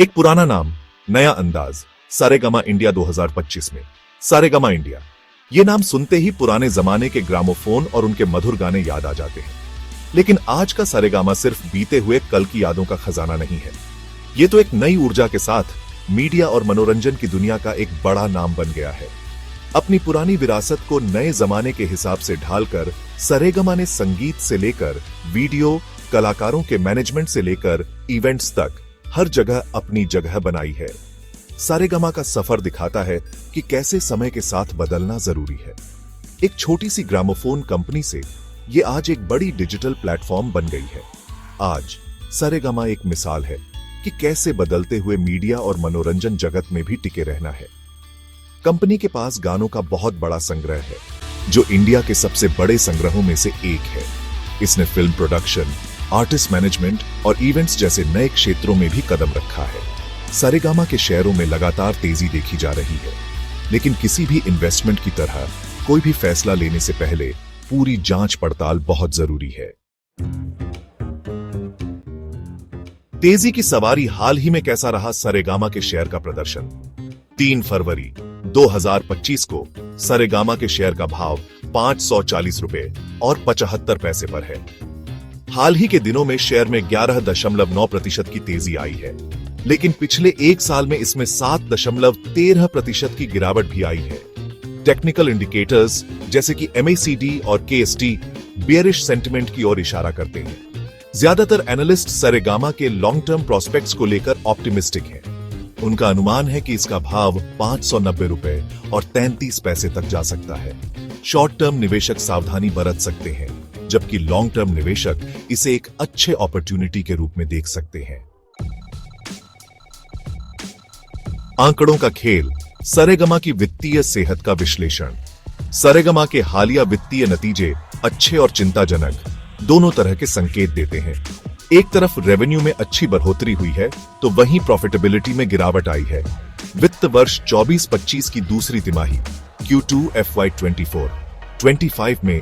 एक पुराना नाम, नया अंदाज, सारेगामा इंडिया 2025 में। सारेगामा इंडिया, ये नाम सुनते ही पुराने जमाने के ग्रामोफोन और उनके मधुर गाने याद आ जाते हैं। लेकिन आज का सारेगामा सिर्फ बीते हुए कल की यादों का खजाना नहीं है। ये तो एक नई ऊर्जा के साथ मीडिया और मनोरंजन की दुनिया का एक बड़ा नाम बन गया है। अपनी पुरानी विरासत को नए जमाने के हिसाब से ढालकर सारेगामा ने संगीत से लेकर वीडियो, कलाकारों के मैनेजमेंट से लेकर इवेंट्स तक हर जगह अपनी जगह बनाई है। सारेगामा का सफर दिखाता है कि कैसे समय के साथ बदलना जरूरी है। एक छोटी सी ग्रामोफोन कंपनी से ये आज एक बड़ी डिजिटल प्लेटफॉर्म बन गई है। आज सारेगामा एक मिसाल है कि कैसे बदलते हुए मीडिया और मनोरंजन जगत में भी टिके रहना है। कंपनी के पास गानों का बहुत बड़ा संग्रह है, जो इंडिया के सबसे बड़े संग्रहों में से एक है। इसने फिल्म प्रोडक्शन, आर्टिस्ट मैनेजमेंट और इवेंट्स जैसे नए क्षेत्रों में भी कदम रखा है। सारेगामा के शेयरों में लगातार तेजी देखी जा रही है, लेकिन किसी भी इन्वेस्टमेंट की तरह कोई भी फैसला लेने से पहले पूरी जांच पड़ताल बहुत जरूरी है। तेजी की सवारी हाल ही में कैसा रहा सारेगामा के शेयर का प्रदर्शन? 3 फरवरी 2025 को सारेगामा के शेयर का भाव 540 रुपए और 75 पैसे पर है। हाल ही के दिनों में शेयर में 11.9% की तेजी आई है, लेकिन पिछले एक साल में इसमें 7.13% की गिरावट भी आई है। टेक्निकल इंडिकेटर्स जैसे कि MACD और KST बेयरिश सेंटिमेंट की ओर इशारा करते हैं। ज्यादातर एनालिस्ट सारेगामा के लॉन्ग टर्म प्रोस्पेक्ट्स को लेकर ऑप्टिमिस्टिक हैं। उनका अनुमान है कि इसका भाव 590 रुपए और 33 पैसे तक जा सकता है। शॉर्ट टर्म निवेशक सावधानी बरत सकते हैं, जबकि लॉन्ग टर्म निवेशक इसे एक अच्छे अपॉर्चुनिटी के रूप में देख सकते हैं। आंकड़ों का खेल, सारेगामा की वित्तीय सेहत का विश्लेषण। सारेगामा के हालिया वित्तीय नतीजे अच्छे और चिंताजनक दोनों तरह के संकेत देते हैं। एक तरफ रेवेन्यू में अच्छी बढ़ोतरी हुई है, तो वहीं प्रॉफिटेबिलिटी में गिरावट आई है। वित्त वर्ष 24-25 की दूसरी तिमाही Q2 FY 24-25 में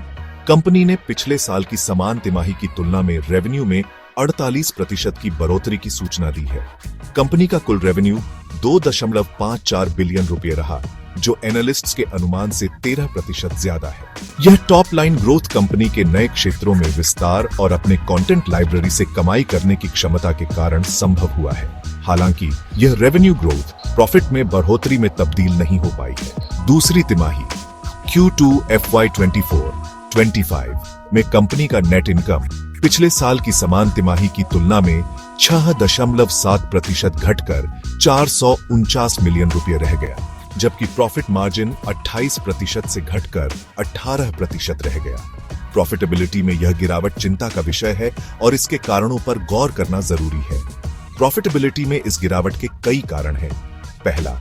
कंपनी ने पिछले साल की समान तिमाही की तुलना में रेवेन्यू में 48% की बढ़ोतरी की सूचना दी है। कंपनी का कुल रेवेन्यू 2.54 बिलियन रुपए रहा, जो एनालिस्ट्स के अनुमान से 13% ज्यादा है। यह टॉप लाइन ग्रोथ कंपनी के नए क्षेत्रों में विस्तार और अपने कंटेंट लाइब्रेरी से कमाई करने की क्षमता के कारण संभव हुआ है। हालांकि यह रेवेन्यू ग्रोथ प्रॉफिट में बढ़ोतरी में तब्दील नहीं हो पाई है। दूसरी तिमाही Q2 FY 24-25 में कंपनी का नेट इनकम पिछले साल की समान तिमाही की तुलना में 6.7% घटकर 449 मिलियन रुपए रह गया, जबकि प्रॉफिट मार्जिन 28% से घटकर 18% रह गया। प्रॉफिटेबिलिटी में यह गिरावट चिंता का विषय है और इसके कारणों पर गौर करना जरूरी है। प्रॉफिटेबिलिटी में इस गिरावट के कई कारण हैं। पहला,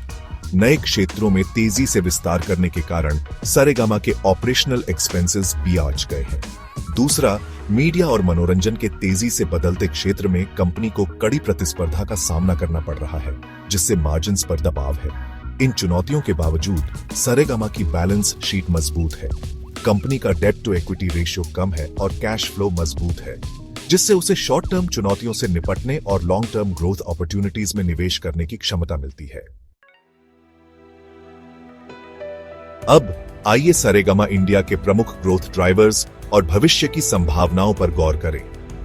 नए क्षेत्रों में तेजी से विस्तार करने के कारण सारेगामा के ऑपरेशनल एक्सपेंसेस भी आंच गए हैं। दूसरा, मीडिया और मनोरंजन के तेजी से बदलते क्षेत्र में कंपनी को कड़ी प्रतिस्पर्धा का सामना करना पड़ रहा है, जिससे मार्जिन्स पर दबाव है। इन चुनौतियों के बावजूद सारेगामा की बैलेंस शीट मजबूत है। कंपनी का डेट टू इक्विटी रेशियो कम है और कैश फ्लो मजबूत है, जिससे उसे शॉर्ट टर्म चुनौतियों से निपटने और लॉन्ग टर्म ग्रोथ अपॉर्चुनिटीज में निवेश करने की क्षमता मिलती है। अब आइए सारेगामा इंडिया के प्रमुख ग्रोथ ड्राइवर्स और भविष्य की संभावनाओं पर गौर करें।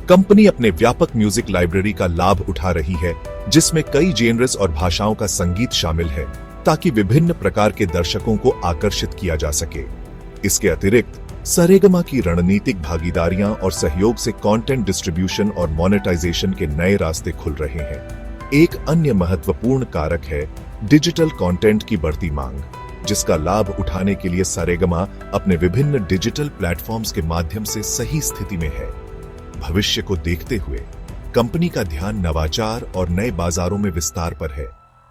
कंपनी अपने व्यापक म्यूजिक लाइब्रेरी का लाभ उठा रही है, जिसमें कई जेनर्स और भाषाओं का संगीत शामिल है, ताकि विभिन्न प्रकार के दर्शकों को आकर्षित किया जा सके। इसके अतिरिक्त सारेगामा की रणनीतिक भागीदारियां और सहयोग से कंटेंट डिस्ट्रीब्यूशन और मोनेटाइजेशन के नए रास्ते खुल रहे हैं। एक अन्य महत्वपूर्ण कारक है डिजिटल कंटेंट की बढ़ती मांग, जिसका लाभ उठाने के लिए सारेगामा अपने विभिन्न डिजिटल प्लेटफॉर्म्स के माध्यम से सही स्थिति में है। भविष्य को देखते हुए कंपनी का ध्यान नवाचार और नए बाजारों में विस्तार पर है,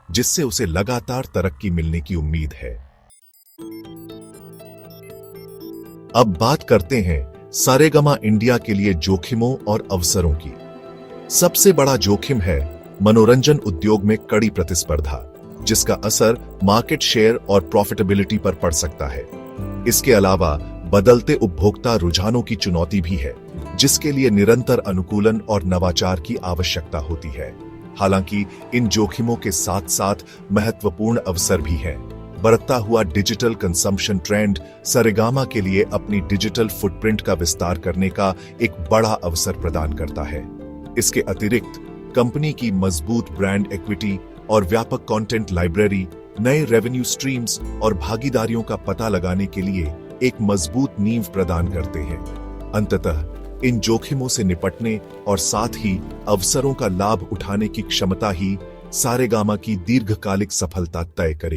जिससे उसे लगातार तरक्की मिलने की उम्मीद है। अब बात करते हैं सारेगामा इंडिया के लिए जोखिमों और अवसरों की। सबसे बड़ा जोखिम है मनोरंजन उद्योग में कड़ी प्रतिस्पर्धा, जिसका असर मार्केट शेयर और प्रॉफिटेबिलिटी पर पड़ सकता है। इसके अलावा बदलते उपभोक्ता रुझानों की चुनौती भी है, जिसके लिए निरंतर अनुकूलन और नवाचार की आवश्यकता होती है। हालांकि इन जोखिमों के साथ साथ महत्वपूर्ण अवसर भी हैं। बढ़ता हुआ डिजिटल कंजम्पशन ट्रेंड सारेगामा के लिए अपनी डिजिटल फुटप्रिंट का विस्तार करने का एक बड़ा अवसर प्रदान करता है। इसके अतिरिक्त कंपनी की मजबूत ब्रांड इक्विटी और व्यापक कंटेंट लाइब्रेरी नए रेवेन्यू स्ट्रीम्स और भागीदारियों का पता लगाने के लिए एक मजबूत नींव प्रदान करते हैं। अंततः इन जोखिमों से निपटने और साथ ही अवसरों का लाभ उठाने की क्षमता ही सारेगामा की दीर्घकालिक सफलता तय करेगी।